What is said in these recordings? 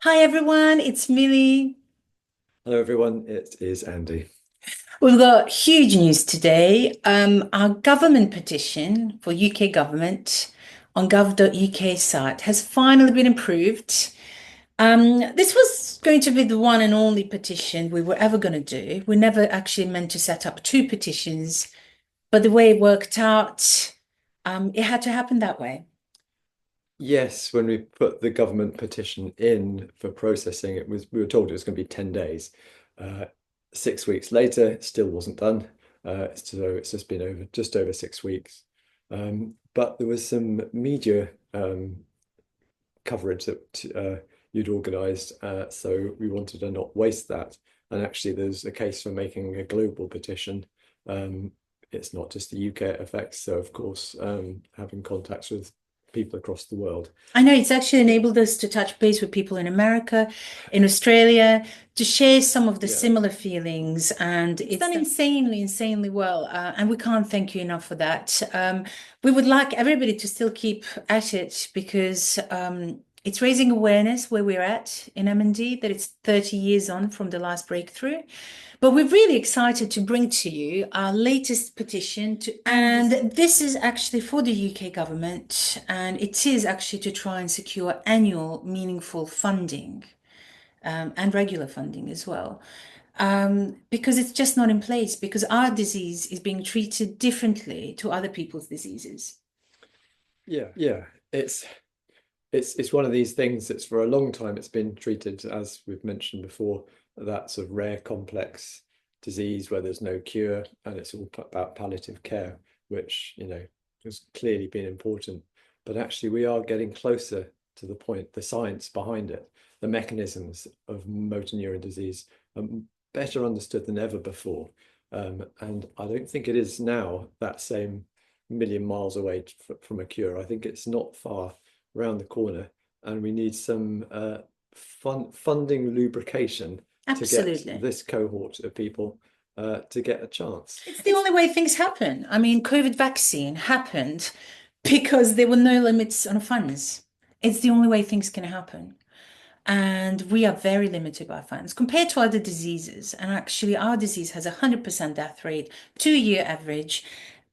Hi everyone, it's Millie. Hello, everyone. It is Andy. We've got huge news today. Our government petition for UK government on gov.uk site has finally been approved. This was going to be the one and only petition we were ever going to do. We never actually meant to set up two petitions, but the way it worked out, it had to happen that way. Yes, when we put the government petition in for processing, we were told it was going to be 10 days. Uh, 6 weeks later, it still wasn't done. So it's just been just over 6 weeks. But there was some media coverage that you'd organised, so we wanted to not waste that. And actually, there's a case for making a global petition. It's not just the UK it affects, so of course, having contacts with people across the world. I know it's actually enabled us to touch base with people in America, in Australia, to share some of the Yeah, similar feelings. And it's done insanely, insanely well. And we can't thank you enough for that. We would like everybody to still keep at it because it's raising awareness where we're at in MND, that it's 30 years on from the last breakthrough. But we're really excited to bring to you our latest petition and this is actually for the UK government, and it is actually to try and secure annual meaningful funding and regular funding as well. Because it's just not in place, because our disease is being treated differently to other people's diseases. yeah. It's one of these things that's for a long time it's been treated, as we've mentioned before, that sort of rare complex disease where there's no cure, and it's all about palliative care, which has clearly been important. But actually, we are getting closer to the point, the science behind it, the mechanisms of motor neuron disease are better understood than ever before. And I don't think it is now that same million miles away from a cure. I think it's not far around the corner, and we need some funding lubrication to get Absolutely. this cohort of people to get a chance. It's the only way things happen. I mean, COVID vaccine happened because there were no limits on funds. It's the only way things can happen. And we are very limited by funds compared to other diseases. And actually, our disease has a 100% death rate, 2-year average,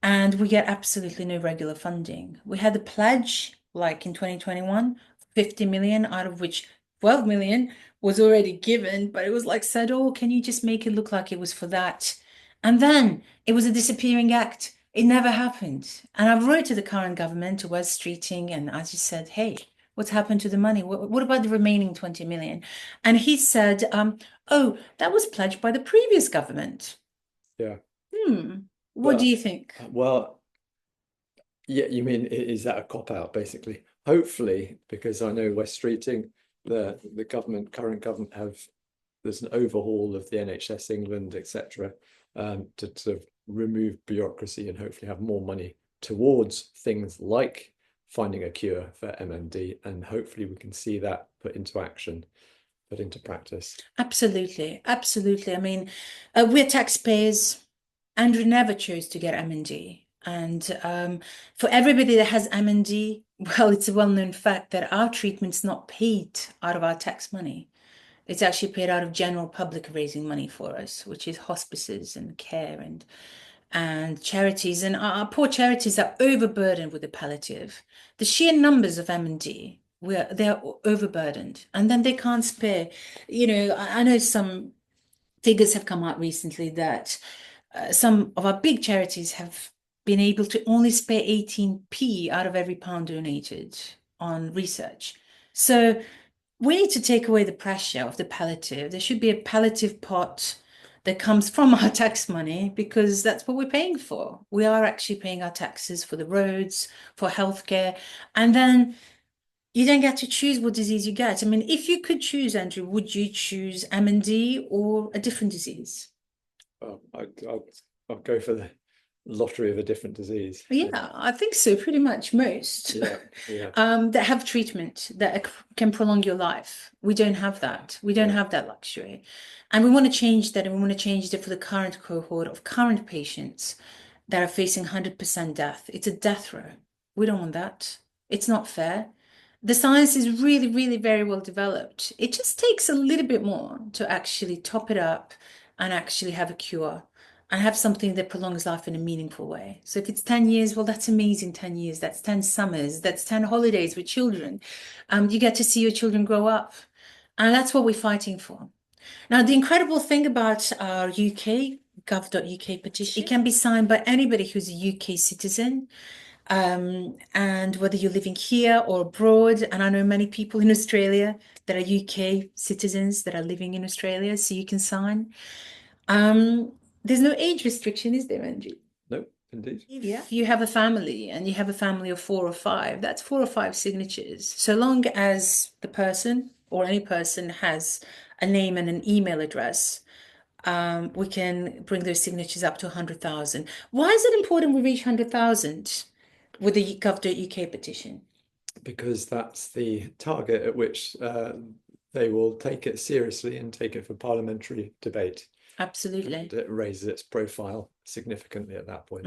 and we get absolutely no regular funding. We had a pledge, like in 2021, 50 million, out of which 12 million was already given, but it was like said, oh, can you just make it look like it was for that? And then it was a disappearing act. It never happened. And I wrote to the current government, to Wes Streeting, and I just said, hey, what's happened to the money? What about the remaining 20 million? And he said, oh, that was pledged by the previous government. Yeah, Hmm. What do but you think? well, yeah, you mean is that a cop out basically? Hopefully, because I know West Streeting, the government, current government have there's an overhaul of the NHS England, etc., to sort of remove bureaucracy and hopefully have more money towards things like finding a cure for MND, and hopefully we can see that put into action, put into practice. Absolutely. Absolutely. I mean, we're taxpayers. Andrew never chose to get MND. And for everybody that has MND, well, it's a well-known fact that our treatment's not paid out of our tax money. It's actually paid out of general public raising money for us, which is hospices and care and charities. And our poor charities are overburdened with the palliative. The sheer numbers of M&D, they're overburdened, and then they can't spare. I know some figures have come out recently that some of our big charities have been able to only spare 18p out of every pound donated on research. So we need to take away the pressure of the palliative. There should be a palliative pot that comes from our tax money because that's what we're paying for. We are actually paying our taxes for the roads, for healthcare, and then you don't get to choose what disease you get. I mean, if you could choose, Andrew, would you choose MND or a different disease? I'll go for the lottery of a different disease. Yeah, I think so, pretty much most Yeah, yeah, that have treatment that can prolong your life. We don't have that. We don't yeah. have that luxury. And we want to change that, and we want to change it for the current cohort of current patients that are facing 100% death. It's a death row. We don't want that. It's not fair. The science is really, really very well developed. It just takes a little bit more to actually top it up and actually have a cure and have something that prolongs life in a meaningful way. So if it's 10 years, well, that's amazing 10 years. That's 10 summers. That's 10 holidays with children. You get to see your children grow up. And that's what we're fighting for. Now, the incredible thing about our UK, gov.uk petition, it can be signed by anybody who's a UK citizen. And whether you're living here or abroad, and I know many people in Australia that are UK citizens that are living in Australia, so you can sign. There's no age restriction, is there, Andrew? No, indeed. If you have a family and you have a family of 4 or 5, that's 4 or 5 signatures. So long as the person or any person has a name and an email address, we can bring those signatures up to 100,000. Why is it important we reach 100,000 with the gov.uk petition? Because that's the target at which they will take it seriously and take it for parliamentary debate. Absolutely. And it raises its profile significantly at that point.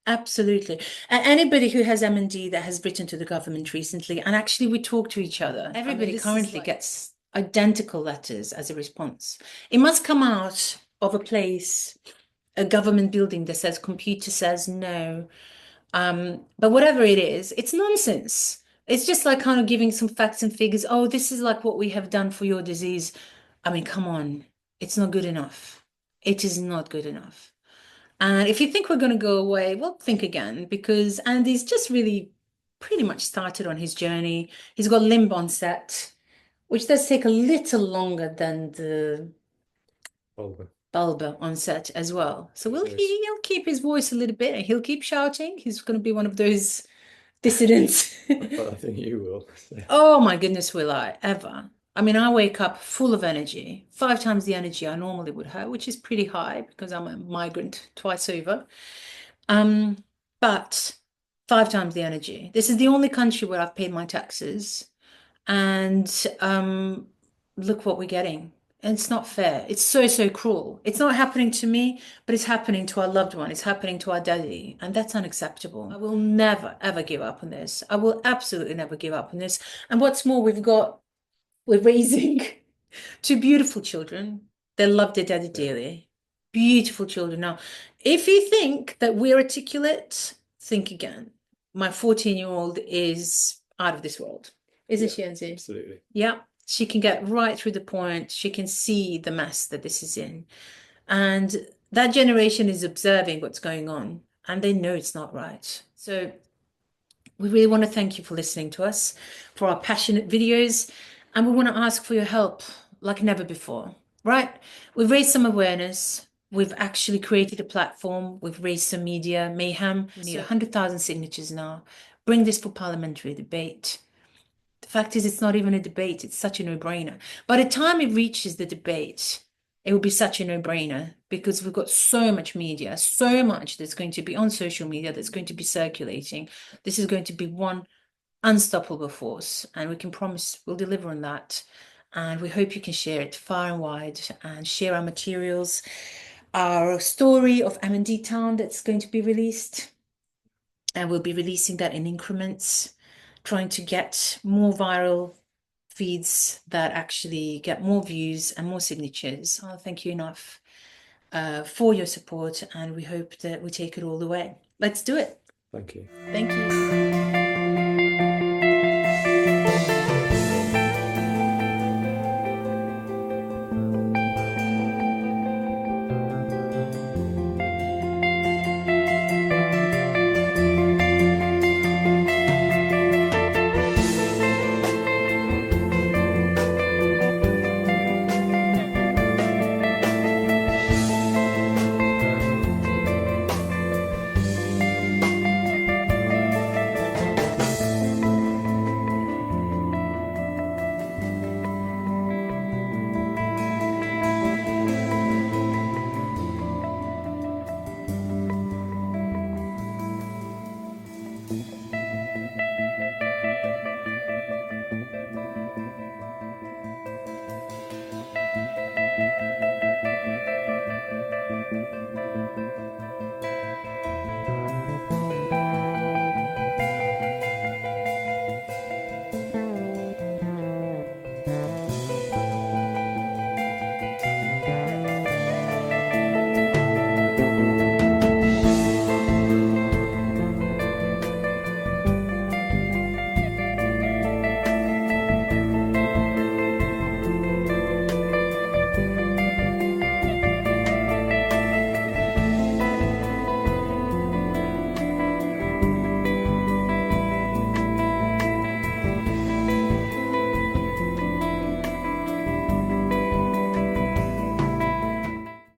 Absolutely. And anybody who has MND that has written to the government recently, and actually we talk to each other, everybody currently gets identical letters as a response. It must come out of a place, a government building that says computer says no. But whatever it is, it's nonsense. It's just like kind of giving some facts and figures. Oh, this is like what we have done for your disease. I mean, come on. It's not good enough. It is not good enough. And if you think we're going to go away, well, think again, because Andy's just really pretty much started on his journey. He's got limb onset, which does take a little longer than the bulbar onset as well. So he'll keep his voice a little bit and he'll keep shouting. He's going to be one of those dissidents. But I think you will. Oh my goodness, will I ever? I mean, I wake up full of energy, 5 times the energy I normally would have, which is pretty high because I'm a migrant twice over. But 5 times the energy. This is the only country where I've paid my taxes. And look what we're getting. And it's not fair. It's so, so cruel. It's not happening to me, but it's happening to our loved one. It's happening to our daddy. And that's unacceptable. I will never, ever give up on this. I will absolutely never give up on this. And what's more, we're raising 2 beautiful children. They love their daddy dearly. Beautiful children. Now, if you think that we're articulate, think again. My 14-year-old is out of this world. Isn't she, Angie? Absolutely. Yeah. She can get right through the point. She can see the mess that this is in. And that generation is observing what's going on and they know it's not right. So we really want to thank you for listening to us, for our passionate videos, and we want to ask for your help like never before, right? We've raised some awareness. We've actually created a platform. We've raised some media mayhem. We need 100,000 signatures now. Bring this for parliamentary debate. The fact is, it's not even a debate. It's such a no-brainer. By the time it reaches the debate, it will be such a no-brainer because we've got so much media, so much that's going to be on social media, that's going to be circulating. This is going to be one unstoppable force, and we can promise we'll deliver on that. And we hope you can share it far and wide and share our materials, our story of MND Town that's going to be released. And we'll be releasing that in increments, trying to get more viral feeds that actually get more views and more signatures. Oh, thank you enough for your support, and we hope that we take it all the way. Let's do it. Thank you. Thank you.